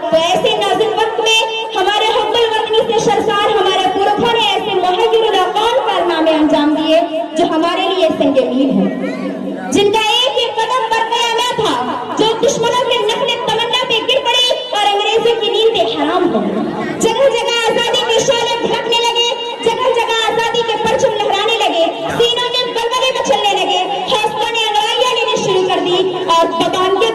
तो ऐसे नाजुक वक्त में हमारे हुब्बुल वतनी से सरसार हमारे पुरखों ने ऐसे मुहय्यिरुल अक़वाल कारनामे अंजाम दिए जो हमारे लिए संग मील है, जिनका एक एक कदम बरक़यामा था, जो दुश्मनों के नखले तमन्ना पे गिर पड़े और अंग्रेजों की नींदें हराम हो गई। जगह जगह आजादी के शोले भड़कने लगे, जगह जगह आजादी के परचम लहराने लगे, सीनों में बलबले मचलने लगे, हौसलों ने अंगड़ाइयां लेनी शुरू कर दी और बगान के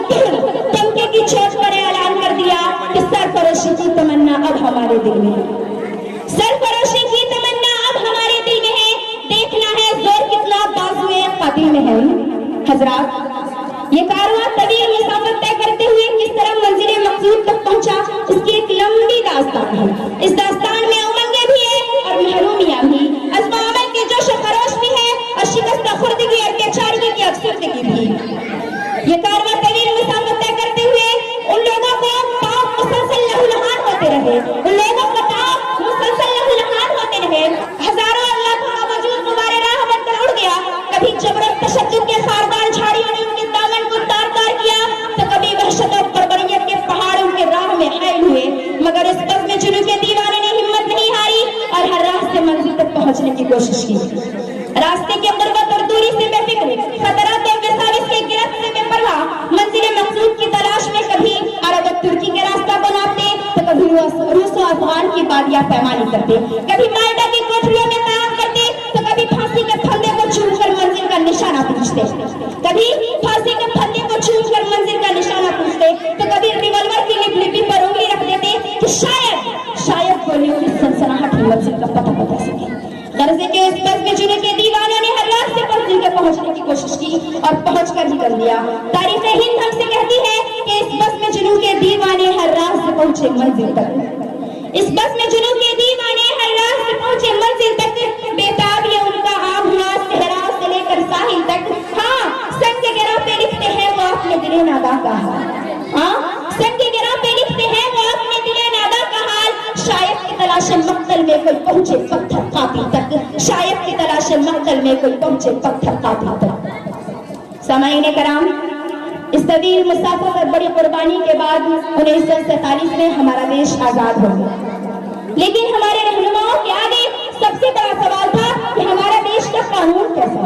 तमके की चोट पर ऐलान कर दिया कि सरफरोशी की तमन्ना अब हमारे दिल में है, सरफरोशी की तमन्ना अब हमारे दिल में है, देखना है जोर कितना बाजुए कातिल में है। हजरात, ये कारवां तवील मुसाफत तय करते हुए किस तरह मंजिल मकसूद तक पहुंचा, इसकी एक लंबी दास्तान है। इस दास्तान में उमंगें भी है और महरूमियां भी, अज़्म अमल के जोश व खरोश भी है और शिकस्त खुर्दगी और बेचारगी की अफसरदगी भी। ये कारवां तवील मुसाफत तय करते हुए उन लोगों को पाँव मुसलसल लहूलुहान होते रहे, उन लोगों को पाँव मुसलसल लहूलुहान होते रहे। हजारों लाखों का वजूद गुबारे राह बनकर उड़ गया। कभी जबरन तशद्दुद के खारदार झाड़ियों ने उनके दामन को तार-तार किया, तो कभी वहशत और बर्बरियत के पहाड़ उनके राह में हायल हुए, मगर इस बज़्म जुनून के दीवाने ने हिम्मत नहीं हारी और हर राह से मंजिल तक पहुंचने की कोशिश की। रास्ते के गुर्बत और दूरी से बेफिक्र, खतरात और विसाविस के गिरफ्त से बेपरवाह, मंजिल मकसूद की तलाश में कभी अरब और तुर्की के रास्ता को नापते, तो कभी रूस और अफगान की बादियां पैमानी करते, कभी माल्टा की कोठरियों में क़याम करते, तो कभी फांसी के फंदे को चूमकर मंजिल का निशाना पूछते, कभी फांसी के फंदे को चूमकर मंजिल का निशाना पूछते, तो कभी रिवॉल्वर की लिपलिपी पर उंगली रख देते कि शायद गोलियों की सनसनाहट ही मंजिल का पता बता सके। गर्जे के इस बज़्म जुनून के दीवानों ने हर रात से मंजिल के पहुंचने की कोशिश की और पहुंच कर ही कर दिया। तारीख हिंद हमसे कहती है कि इस बज़्म जुनून के दीवाने हर रात से पहुंचे मंजिल तक, इस बज़्म जुनून के दीवाने हर रात से पहुंचे मंजिल तक, बेताब ये उनका आभना सहरा से लेकर साहिल तक। हाँ, संग गिरा पे लिखते हैं वो अपने दिले नादा का हाल, हाँ, संग गिरा पे लिखते हैं वो अपने दिले नादा का हाल, शायद की तलाश मक्तल में कोई पहुंचे पत्थर कातिल तक, शायद की तलाश मक्तल में कोई पहुंचे पत्थर कातिल तक। सामाईन कराम, इस तवील मुसाफत और बड़ी कुर्बानी के बाद 1947 में हमारा देश आजाद हो गया, लेकिन हमारे रहनुमाओं के आगे सबसे बड़ा सवाल था कि हमारा देश का कानून कैसा,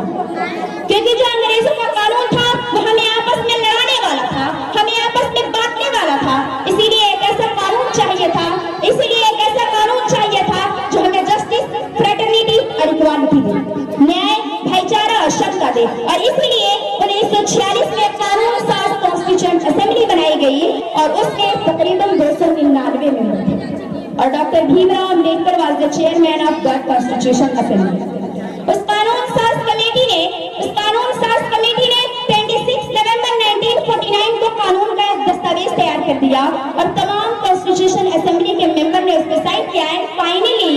क्योंकि जो अंग्रेजों का कानून था वो हमें आपस में लड़ाने वाला था, हमें आपस में बांटने वाला था। इसीलिए एक ऐसा कानून चाहिए था, इसीलिए एक ऐसा कानून चाहिए था जो हमें जस्टिस, फ्रेटर्निटी और इक्वालिटी दे, न्याय, भाईचारा और क्षमता दे। और इसीलिए 1946 में कानून साज कॉन्स्टिट्यूएंट असेंबली बनाई गई और उसके तकरीबन 299 मेंबर थे और doctor Bhimrao Ambedkar was the chairman of that constitution assembly. उस कानून साज कमेटी ने 26 नवंबर 1949 को कानून का एक दस्तावेज तैयार कर दिया और तमाम कॉन्स्टिट्यूशन असेंबली के मेंबर ने उस पर साइन किया and finally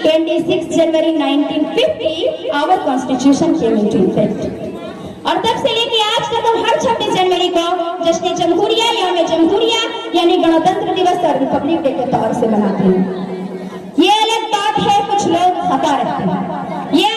26 January 1950 our constitution came into effect. और तब से लेके आज तक हम हर 26 जनवरी को जश्न जमहूरिया यौम जमहूरिया यानी गणतंत्र दिवस और रिपब्लिक डे के तौर से मनाते हैं। ये अलग बात है कुछ लोग खता रखते हैं, ये